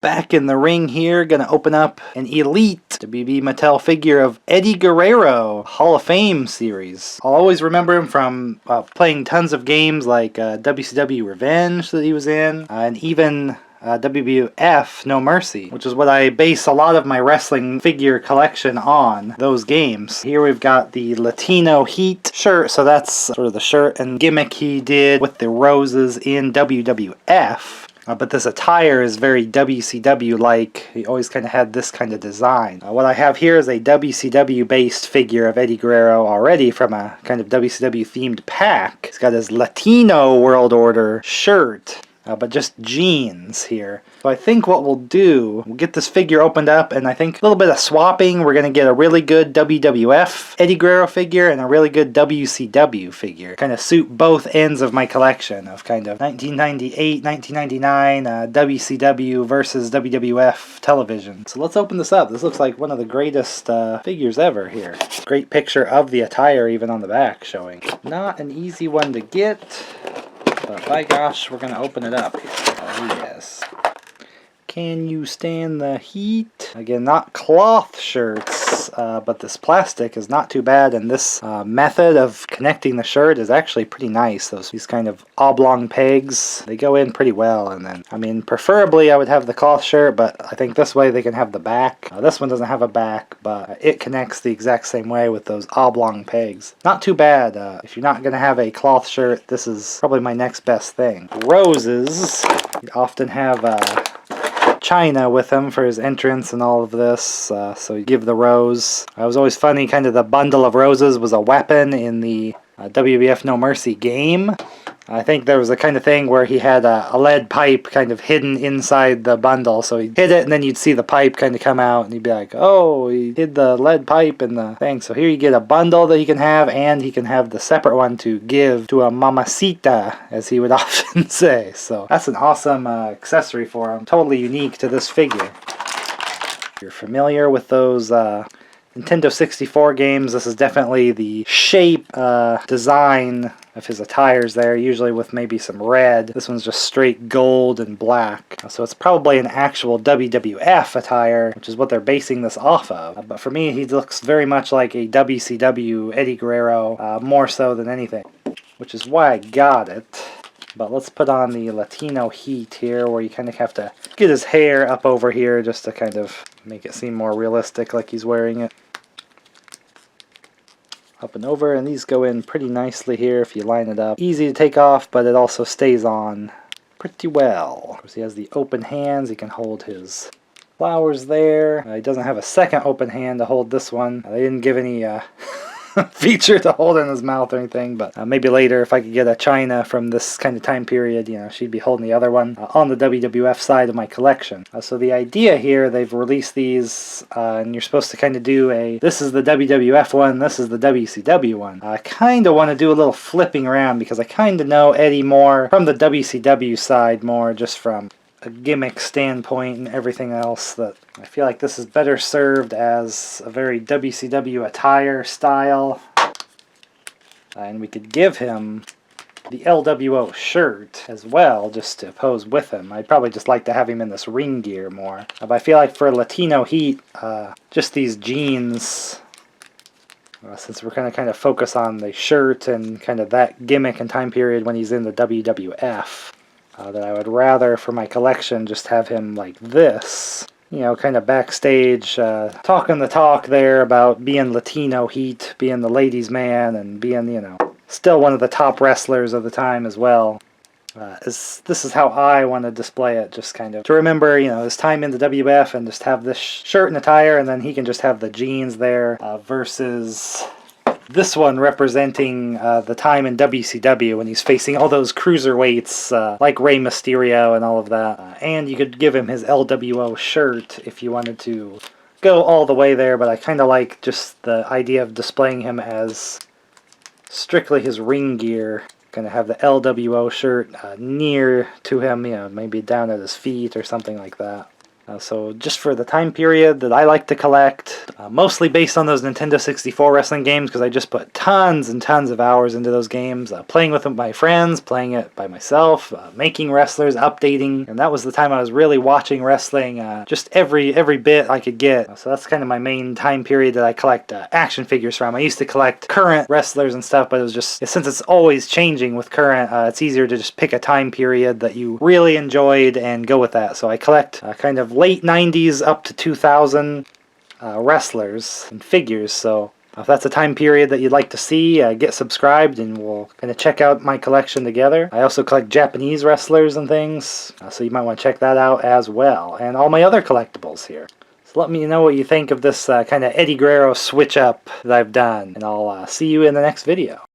Back in the ring here, gonna open up an Elite WB Mattel figure of Eddie Guerrero, Hall of Fame series. I'll always remember him from playing tons of games like WCW Revenge that he was in, and even WWF No Mercy, which is what I base a lot of my wrestling figure collection on, those games. Here we've got the Latino Heat shirt, so that's sort of the shirt and gimmick he did with the roses in WWF. But this attire is very WCW-like. He always kind of had this kind of design. What I have here is a WCW-based figure of Eddie Guerrero already from a kind of WCW-themed pack. He's got his Latino World Order shirt, but just jeans here. So I think what we'll do, we'll get this figure opened up, and I think a little bit of swapping. We're going to get a really good WWF Eddie Guerrero figure and a really good WCW figure. Kind of suit both ends of my collection of kind of 1998, 1999 WCW versus WWF television. So let's open this up. This looks like one of the greatest figures ever here. Great picture of the attire even on the back showing. Not an easy one to get, but by gosh, we're going to open it up here. Oh yes. Can you stand the heat? Again, not cloth shirts, but this plastic is not too bad, and this method of connecting the shirt is actually pretty nice. These kind of oblong pegs, they go in pretty well, and then, I mean, preferably I would have the cloth shirt, but I think this way they can have the back. This one doesn't have a back, but it connects the exact same way with those oblong pegs. Not too bad. If you're not going to have a cloth shirt, this is probably my next best thing. Roses, you often have China with him for his entrance and all of this, so you give the rose. It was always funny, kind of the bundle of roses was a weapon in the WWF No Mercy game. I think there was a kind of thing where he had a lead pipe kind of hidden inside the bundle, so he'd hit it and then you'd see the pipe kind of come out and he'd be like, oh, he hid the lead pipe in the thing. So here you get a bundle that he can have, and he can have the separate one to give to a mamacita, as he would often say. So that's an awesome accessory for him, totally unique to this figure. If you're familiar with those Nintendo 64 games, this is definitely the shape, design of his attires there, usually with maybe some red. This one's just straight gold and black. So it's probably an actual WWF attire, which is what they're basing this off of. But for me, he looks very much like a WCW Eddie Guerrero, more so than anything, which is why I got it. But let's put on the Latino Heat here, where you kind of have to get his hair up over here just to kind of make it seem more realistic, like he's wearing it. Up and over, and these go in pretty nicely here if you line it up. Easy to take off, but it also stays on pretty well. Of course, he has the open hands. He can hold his flowers there. He doesn't have a second open hand to hold this one. They didn't give any feature to hold in his mouth or anything, but maybe later if I could get a China from this kind of time period, you know, she'd be holding the other one on the WWF side of my collection. So the idea here, they've released these and you're supposed to kind of do this is the WWF one, this is the WCW one. I kind of want to do a little flipping around because I kind of know Eddie more from the WCW side, more just from a gimmick standpoint and everything else, that I feel like this is better served as a very WCW attire style. And we could give him the LWO shirt as well, just to pose with him. I'd probably just like to have him in this ring gear more. But I feel like for Latino Heat, just these jeans, since we're going to kind of focus on the shirt and kind of that gimmick and time period when he's in the WWF, that I would rather for my collection just have him like this, you know, kind of backstage, talking the talk there about being Latino Heat, being the ladies' man, and being, you know, still one of the top wrestlers of the time as well. This is how I want to display it, just kind of to remember, you know, his time in the WWF and just have this shirt and attire, and then he can just have the jeans there, versus this one representing the time in WCW when he's facing all those cruiserweights like Rey Mysterio and all of that. And you could give him his LWO shirt if you wanted to go all the way there, but I kind of like just the idea of displaying him as strictly his ring gear. Gonna have the LWO shirt near to him, you know, maybe down at his feet or something like that. So just for the time period that I like to collect, mostly based on those Nintendo 64 wrestling games, because I just put tons and tons of hours into those games, playing with my friends, playing it by myself, making wrestlers, updating, and that was the time I was really watching wrestling, just every bit I could get. So that's kind of my main time period that I collect action figures from. I used to collect current wrestlers and stuff, but it was just, since it's always changing with current, it's easier to just pick a time period that you really enjoyed and go with that. So I collect kind of late 90s up to 2000 wrestlers and figures. So if that's a time period that you'd like to see, get subscribed and we'll kind of check out my collection together. I also collect Japanese wrestlers and things, so you might want to check that out as well. And all my other collectibles here. So let me know what you think of this kind of Eddie Guerrero switch up that I've done, and I'll see you in the next video.